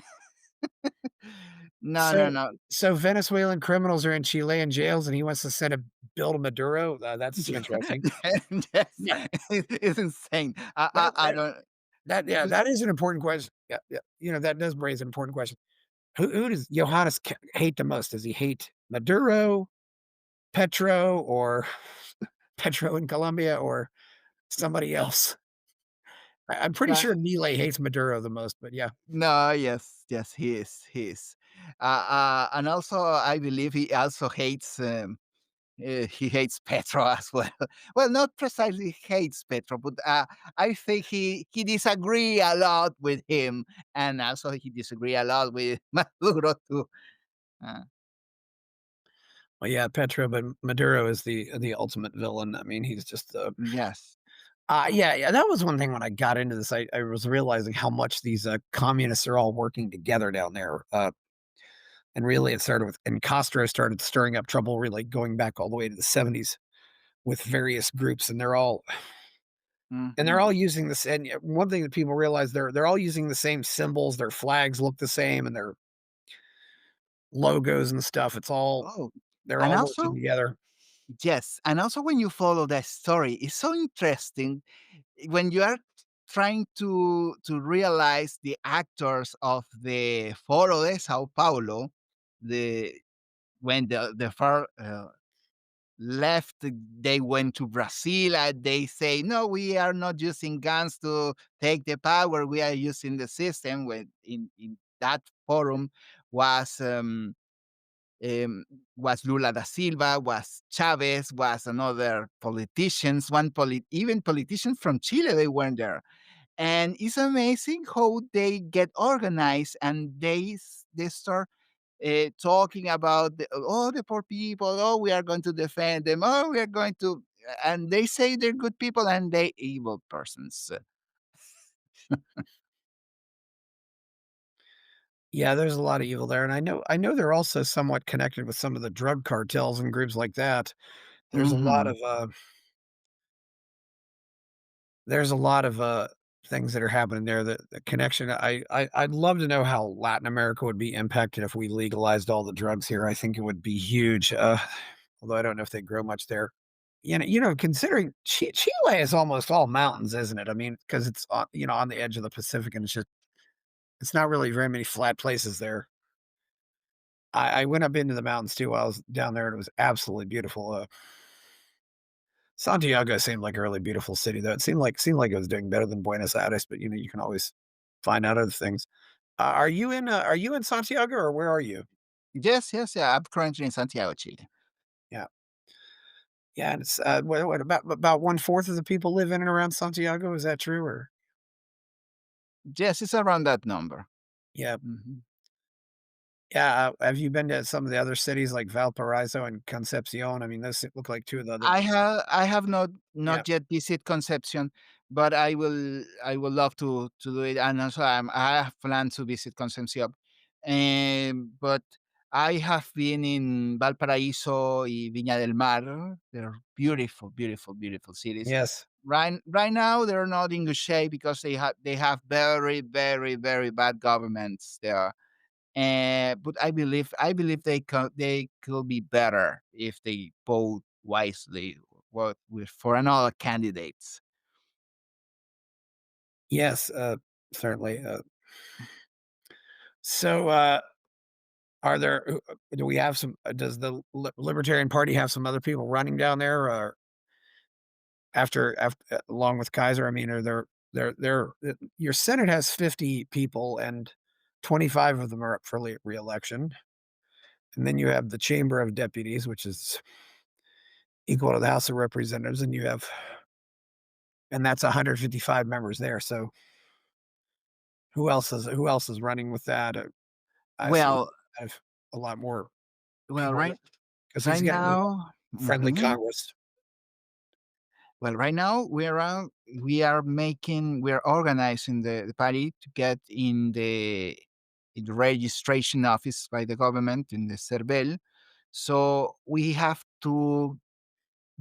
No, no, So no. so Venezuelan criminals are in Chilean jails, and he wants to send a bill to Maduro? That's interesting. Yes, Yeah, it's insane. that I that don't. yeah, that is an important question. Yeah, yeah, that does raise an important question. Who does Johannes hate the most? Does he hate Maduro, Petro, or Petro in Colombia, or somebody else? I'm pretty Uh, sure Milei hates Maduro the most, but yeah. no, yes, yes, he is, and also I believe he also hates. He hates Petro as well. Well, not precisely hates Petro, but I think he disagree a lot with him, and also he disagree a lot with Maduro too. Uh, Well, yeah, Petro, but Maduro is the ultimate villain. I mean, he's just yes, yeah, yeah, that was one thing when I got into this, I was realizing how much these, communists are all working together down there, and really it started with and Castro started stirring up trouble really going back all the way to the '70s with various groups, and they're all And they're all Mhm. using this, and one thing that people realize, they're all using the same symbols, their flags look the same, and their logos and stuff, Oh, they're and all working also together. yes, and also when you follow the story, it's so interesting when you are trying to realize the actors of the Foro de Sao Paulo, the when the far left, they went to Brazil and they say, no, we are not using guns to take the power. We are using the system. When in that forum was um, was Lula da Silva, was Chavez, was another politicians, even politicians from Chile, they weren't there. And it's amazing how they get organized and they start talking about oh, the poor people, oh, we are going to defend them, oh, we are going to, and they say they're good people and they evil persons. Yeah, there's a lot of evil there, and I know they're also somewhat connected with some of the drug cartels and groups like that. There's a lot Hmm. of, there's a lot of, things that are happening there, the connection. I'd love to know how Latin America would be impacted if we legalized all the drugs here. I think it would be huge, although I don't know if they grow much there. Considering Chile is almost all mountains, isn't it? I mean, because it's on, on the edge of the Pacific, and it's not really very many flat places there. I went up into the mountains too while I was down there, and it was absolutely beautiful. Santiago seemed like a really beautiful city, though. It seemed like it was doing better than Buenos Aires, but you can always find out other things. Are you in Santiago, or where are you? Yes, yes, yeah. I'm currently in Santiago, Chile. Yeah, yeah. And it's what about 1/4 of the people live in and around Santiago? Is that true? Or Yes, it's around that number. yeah, Mhm. yeah. Have you been to some of the other cities like Valparaiso and Concepcion? I mean, those look like two of the other. I have Yeah. not yet visit Concepcion, but I will love to do it, and also I have plans to visit Concepcion. But I have been in Valparaíso y Viña del Mar. They're beautiful, beautiful, beautiful cities. Yes. Right now, they're not in good shape because they have very, very, very bad governments there. But I believe they could be better if they vote wisely for another candidates. Yes. Certainly. So, are there? Do we have some? Does the Libertarian Party have some other people running down there? After along with Kaiser, I mean, are your Senate has 50 people, and 25 of them are up for reelection, and then you have the Chamber of Deputies, which is equal to the House of Representatives, and that's 155 members there. So who else is running with that? I assume Well, I have a lot more well, people right, because he's right getting a now, friendly mhm. Congress. Well, right now we are organizing the party to get in the registration office by the government in the CERVEL. So we have to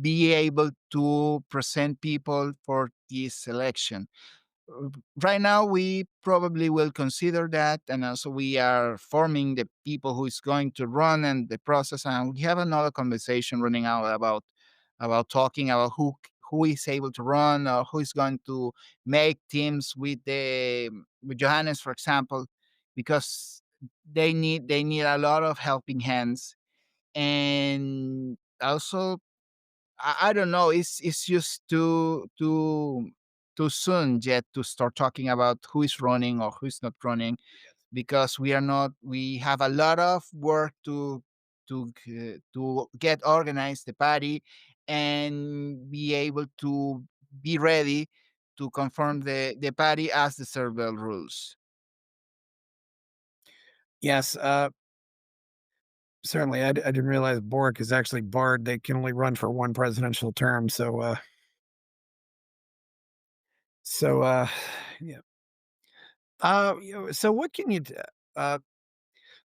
be able to present people for this election. Right now, we probably will consider that, and also we are forming the people who is going to run and the process. And we have another conversation running out about talking about who is able to run or who is going to make teams with Johannes, for example, because they need a lot of helping hands, and also I don't know. It's just too soon yet to start talking about who is running or who is not running because we are not. We have a lot of work to get organized the party and be able to be ready to confirm the party as the server rules. Yes, certainly. I didn't realize Boric is actually barred. They can only run for one presidential term. So, yeah. So what can you d uh,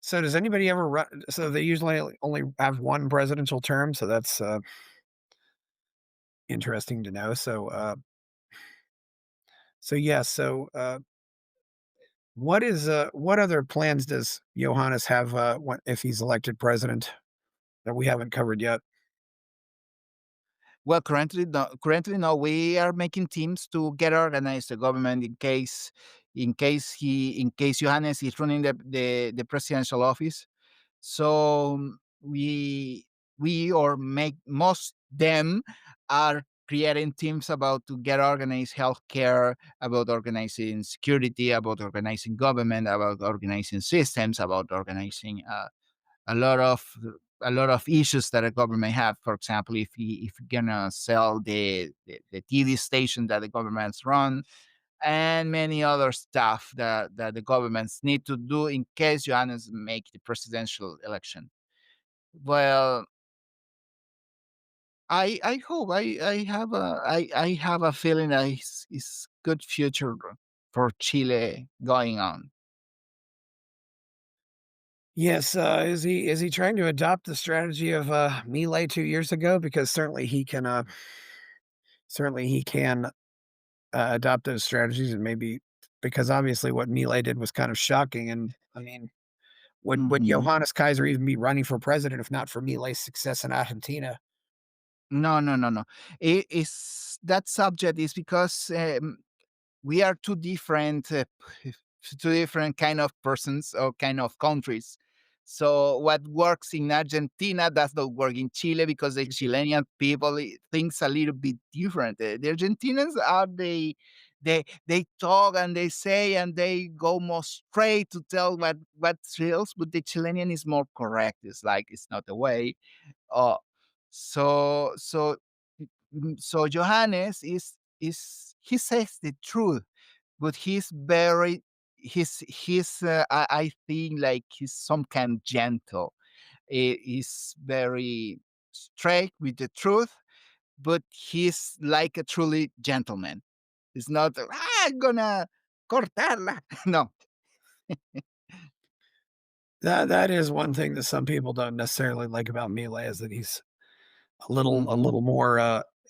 so does anybody ever run, so they usually only have one presidential term, so that's, interesting to know. So, So, yeah, what other plans does Johannes have, when if he's elected president that we haven't covered yet? Well, currently no. We are making teams to get organized the government in case Johannes is running the presidential office. So we or make most them are creating teams about to get organized healthcare, about organizing security, about organizing government, about organizing systems, about organizing a lot of a lot of issues that a government have. For example, if you're gonna sell the TV station that the governments run, and many other stuff that the governments need to do in case Johannes make the presidential election. Well, I hope I have a feeling that it's good future for Chile going on. Yes, is he trying to adopt the strategy of, Milei 2 years ago? Because certainly he can, adopt those strategies and maybe because obviously what Milei did was kind of shocking, and, I mean, would Mhm. Johannes Kaiser even be running for president if not for Milei's success in Argentina? No, no, no, no. It is that subject is because we are two different kind of persons or kind of countries. So what works in Argentina does not work in Chile because the Chilean people thinks a little bit different. The Argentinians are they talk and they say and they go more straight to tell what's real, but the Chilean is more correct. It's like it's not the way. Uh, so so Johannes is he says the truth, but I think like he's some kind gentle. He's very straight with the truth, but he's like a truly gentleman. He's not I'm gonna cortarla. No. That is one thing that some people don't necessarily like about Milei is that he's a Hmm. little more,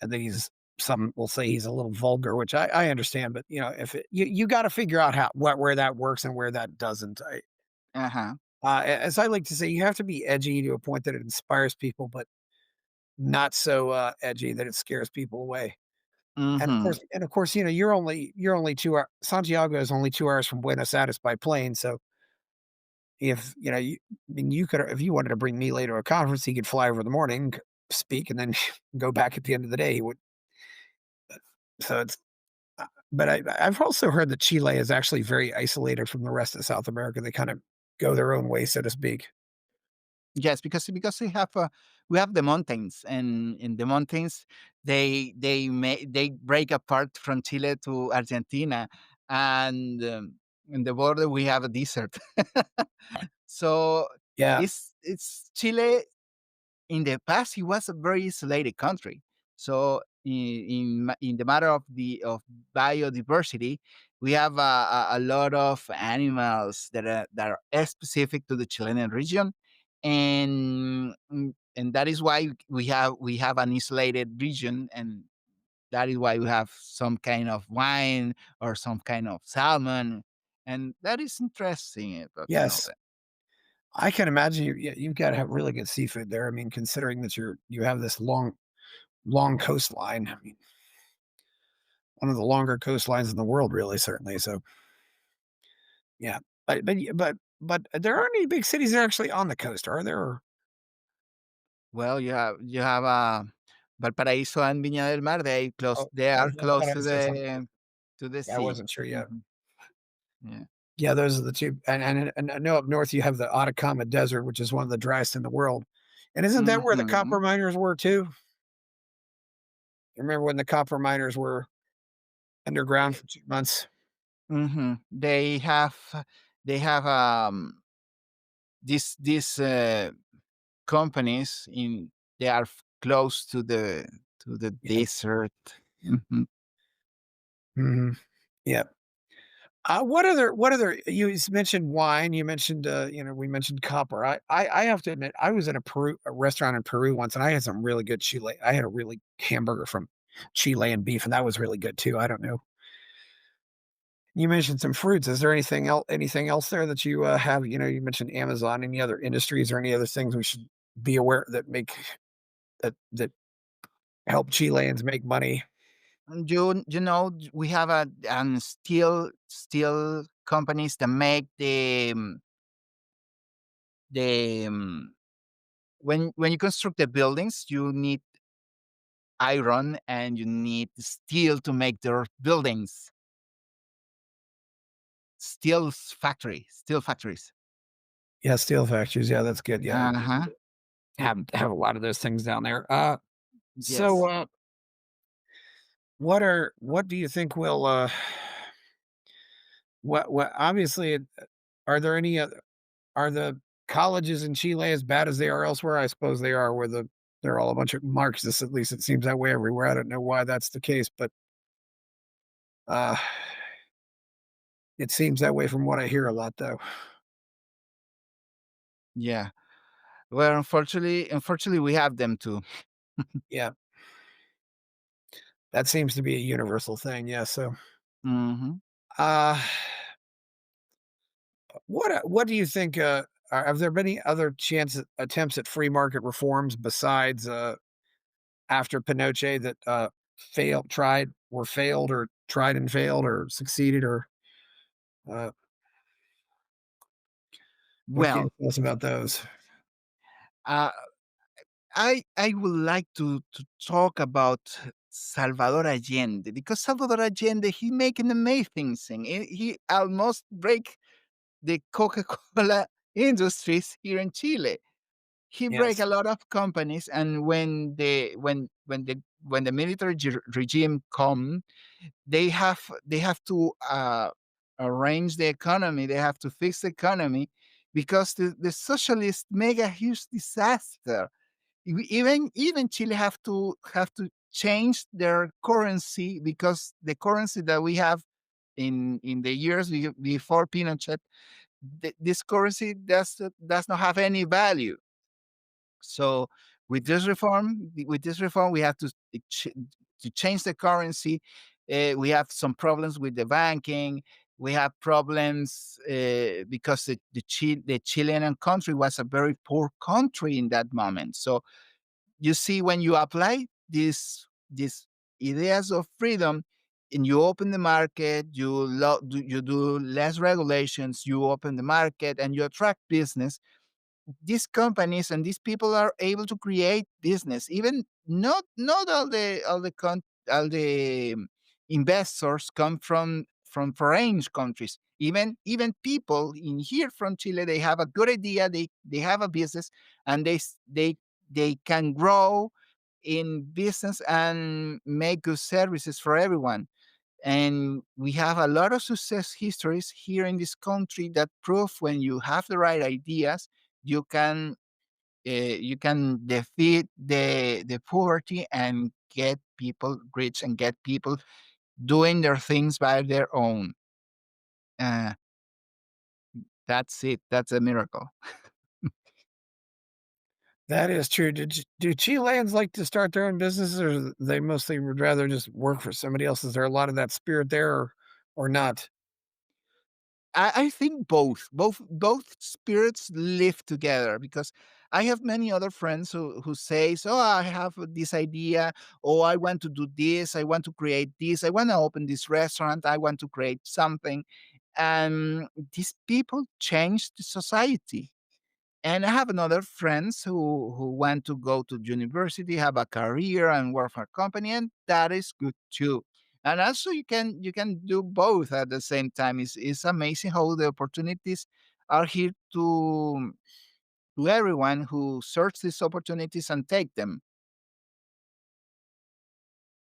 that he's some will say he's a little vulgar, which I understand, but, if you gotta figure out how what where that works and where that doesn't. Uh-huh. As I like to say, you have to be edgy to a point that it inspires people, but not so, edgy that it scares people away. Hmm. And of course, you're only 2 hour Santiago is only 2 hours from Buenos Aires by plane, so if, I mean, you could if you wanted to bring me later to a conference, he could fly over in the morning, speak, and then go back at the end of the day. He would so it's but I've also heard that Chile is actually very isolated from the rest of South America. They kind of go their own way, so to speak. Yes, because we have the mountains, and in the mountains they break apart from Chile to Argentina, and in the border we have a desert. So Yeah. it's Chile in the past, he was a very isolated country. So in the matter of the of biodiversity, we have a lot of animals that are specific to the Chilean region, and that is why we have an isolated region, and that is why we have some kind of wine or some kind of salmon, and that is interesting about to know Yes. that. I can imagine you've got to have really good seafood there. I mean, considering that you have this long coastline. I mean, one of the longer coastlines in the world, really, certainly. So yeah, but there aren't any big cities that are actually on the coast, are there? Well, you have Valparaíso and Viña del Mar. Oh, They I are was close gonna say something. to the Yeah, I sea. wasn't sure yet. Mhm. Yeah. Yeah, those are the 2 and I know up north you have the Atacama Desert, which is one of the driest in the world. And isn't that where the Mhm. copper miners were too? You remember when the copper miners were underground Eh, for 2 months? mhm. They have these companies in they are close to the Yeah. desert. Mhm. Mhm. Yeah. What other mentioned wine, you mentioned, we mentioned copper. I have to admit, I was in a restaurant in Peru once, and I had some really good Chile I had a really hamburger from Chilean beef, and that was really good too. I don't know. You mentioned some fruits. Is there anything else there that you, have? You know, you mentioned Amazon. Any other industries or any other things we should be aware that make that help Chileans make money? You know, we have a steel companies that make the when you construct the buildings, you need iron and you need steel to make their buildings. Steel factories. Yeah, steel factories. Yeah, that's good. Yeah, Uh-huh. have a lot of those things down there. So, Yes. what do you think will, what obviously, are there any other are the colleges in Chile as bad as they are elsewhere? I suppose they are, where they're all a bunch of Marxists, at least it seems that way everywhere. I don't know why that's the case, but, uh, it seems that way from what I hear a lot, though. Yeah. Well, unfortunately, we have them too. Yeah, that seems to be a universal thing, yeah, so, Mhm. uh, what do you think, have there been any other attempts at free market reforms besides, after Pinochet that, failed or tried and failed or succeeded or, uh, what can you Well, tell us about those? uh, I would like to talk about Salvador Allende because Salvador Allende, he make an amazing thing. He almost break the Coca-Cola industries here in Chile. He break Yes. a lot of companies, and when the military regime come, they have to arrange the economy. They have to fix the economy because the socialists make a huge disaster. Even Chile have to change their currency because the currency that we have in the years before Pinochet, this currency does not have any value. So with this reform, we have to change the currency. We have some problems with the banking. We have problems because the Chilean country was a very poor country in that moment. So you see, when you apply these ideas of freedom and you open the market, you do less regulations, you open the market and you attract business, these companies and these people are able to create business. Even not all the investors come from foreign countries. Even people in here from Chile, they have a good idea, they have a business, and they can grow in business and make good services for everyone. And we have a lot of success histories here in this country that prove when you have the right ideas, you you can defeat the poverty and get people rich and get people doing their things by their own. Uh, that's it. That's a miracle. That is true. Do Chileans like to start their own businesses, or they mostly would rather just work for somebody else? Is there a lot of that spirit there or not? I think both spirits live together because I have many other friends who says, "Oh, I have this idea. Oh, I want to do this. I want to create this. I want to open this restaurant. I want to create something." And these people change the society. And I have another friends who want to go to university, have a career, and work for a company, and that is good too. And also, you can do both at the same time. It's amazing how the opportunities are here to everyone who search these opportunities and take them.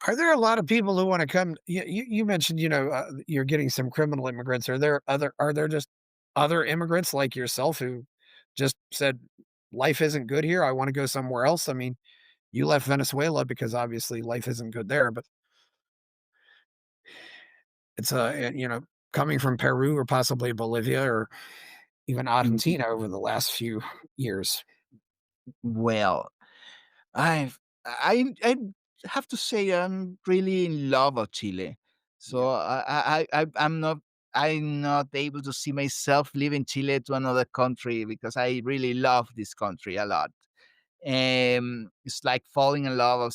Are there a lot of people who wanna come you mentioned, you're getting some criminal immigrants. Are there just other immigrants like yourself who just said, "Life isn't good here, I wanna go somewhere else"? I mean, you left Venezuela because obviously life isn't good there, but it's, coming from Peru or possibly Bolivia or even Mm, Argentina over the last few years. Well, I have to say I'm really in love of Chile. So Yeah. I'm not I'm not able to see myself leaving Chile to another country because I really love this country a lot. It's like falling in love of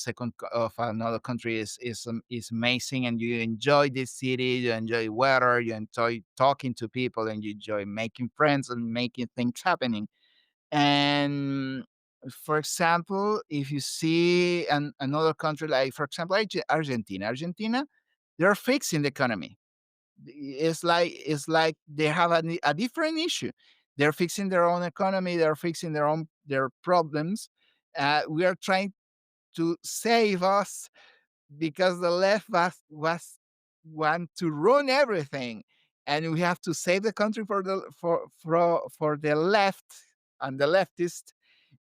of another country is amazing, and you enjoy this city, you enjoy weather, you enjoy talking to people, and you enjoy making friends and making things happening. And for example, if you see another country like, for example, Argentina, they're fixing the economy. It's like they have a different issue. They're fixing their own economy. They're fixing their problems. We are trying to save us because the left was want to ruin everything, and we have to save the country for the left and the leftist.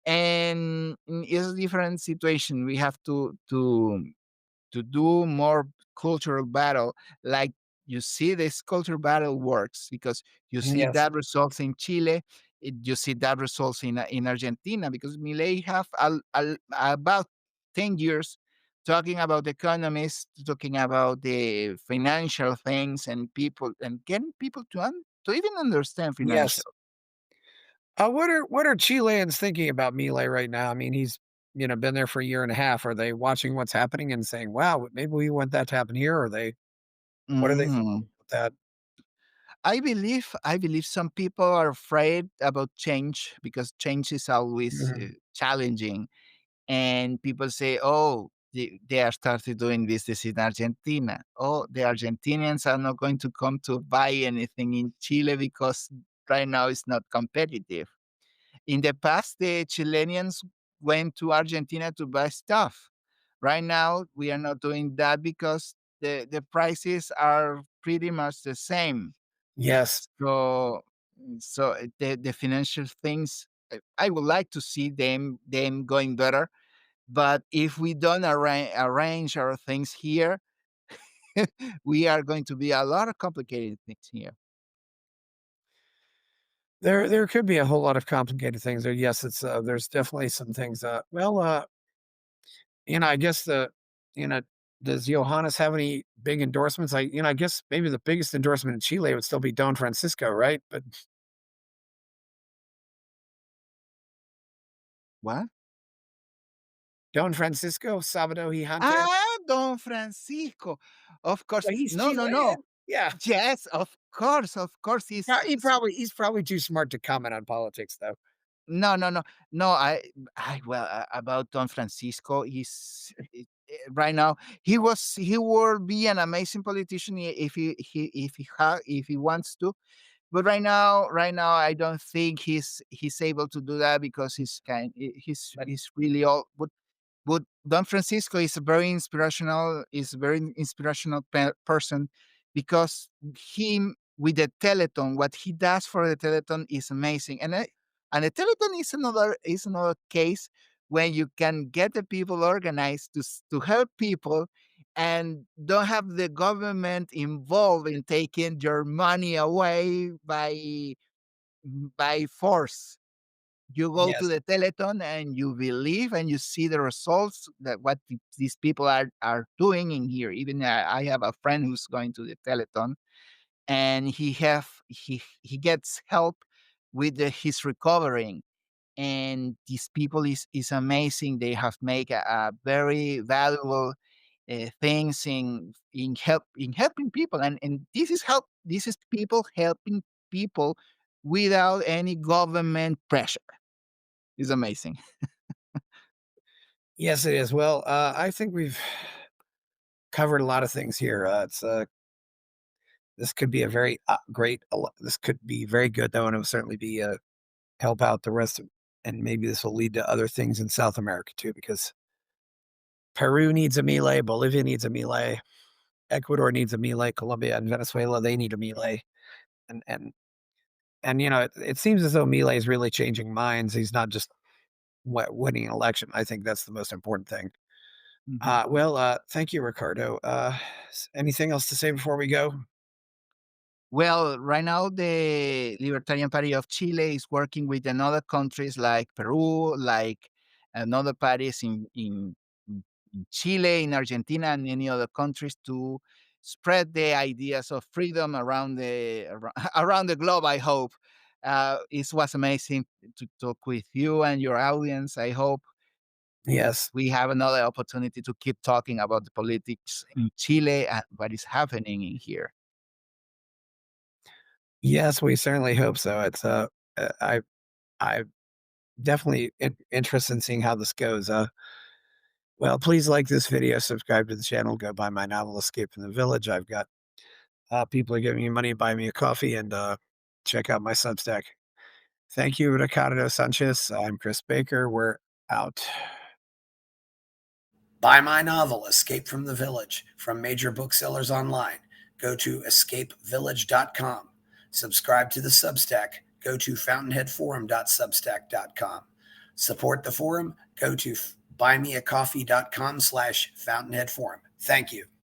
And it's a different situation. We have to do more cultural battle. Like, you see this cultural battle works because you see Yes. that results in Chile. You see that results in Argentina because Milei have about 10 years talking about economists, talking about the financial things and people, and getting people to even understand Yes. financial. What are Chileans thinking about Milei right now? I mean, he's, been there for a year and a half. Are they watching what's happening and saying, "Wow, maybe we want that to happen here"? Or what are they thinking Mm. about that? I believe some people are afraid about change because change is always Mhm. challenging, and people say, "Oh, they are started doing this in Argentina. Oh, the Argentinians are not going to come to buy anything in Chile because right now it's not competitive." In the past, the Chileans went to Argentina to buy stuff. Right now, we are not doing that because the prices are pretty much the same. Yes. So the financial things, I would like to see them going better. But if we don't arrange our things here, we are going to be a lot of complicated things here. There could be a whole lot of complicated things there. Yes, there's definitely some things, I guess you know, does Johannes have any big endorsements? I guess maybe the biggest endorsement in Chile would still be Don Francisco, right? But What? Don Francisco, Sábado Gigante, Don Francisco. Of course. well, he's No, no, no. Chilean. Yeah. Yes, of course. He's probably too smart to comment on politics, though. No, no, no, no. Well, about Don Francisco, right now. He will be an amazing politician if he wants to. But right now, I don't think he's able to do that because But he's really old. But Don Francisco is a very inspirational person because him with the Teleton, what he does for the Teleton is amazing. And the Teleton is another case when you can get the people organized to help people and don't have the government involved in taking your money away by force. You go to yes. the Teleton and you believe and you see the results that what these people are doing in here. Even I have a friend who's going to the Teleton, and he gets help with his recovering. And these people is amazing. They have made a very valuable things in helping people, and this is people helping people without any government pressure. It's amazing. Yes, it is. Well, I think we've covered a lot of things here. This could be a very this could be very good, though, and it will certainly be help out the rest of, and maybe this will lead to other things in South America too, because Peru needs a melee, Bolivia needs a melee, Ecuador needs a melee, Colombia and Venezuela, they need a melee. And it seems as though Milei is really changing minds. He's not just winning an election. I think that's the most important thing. Mhm. Thank you, Ricardo. Anything else to say before we go? Well, right now the Libertarian Party of Chile is working with another countries like Peru, like another parties in Chile, in Argentina, and many other countries to spread the ideas of freedom around around the globe. I hope it was amazing to talk with you and your audience. I hope Yes. we have another opportunity to keep talking about the politics in Chile and what is happening in here. Yes, we certainly hope so. It's I definitely interested in seeing how this goes. Well, please like this video, subscribe to the channel, go buy my novel Escape from the Village. I've got people are giving me money, buy me a coffee, and check out my Substack. Thank you, Ricardo Sanchez. I'm Chris Baker. We're out. Buy my novel, Escape from the Village, from major booksellers online. Go to escapevillage.com. Subscribe to the Substack. Go to fountainheadforum.substack.com. Support the forum. Go to buymeacoffee.com/fountainheadforum. Thank you.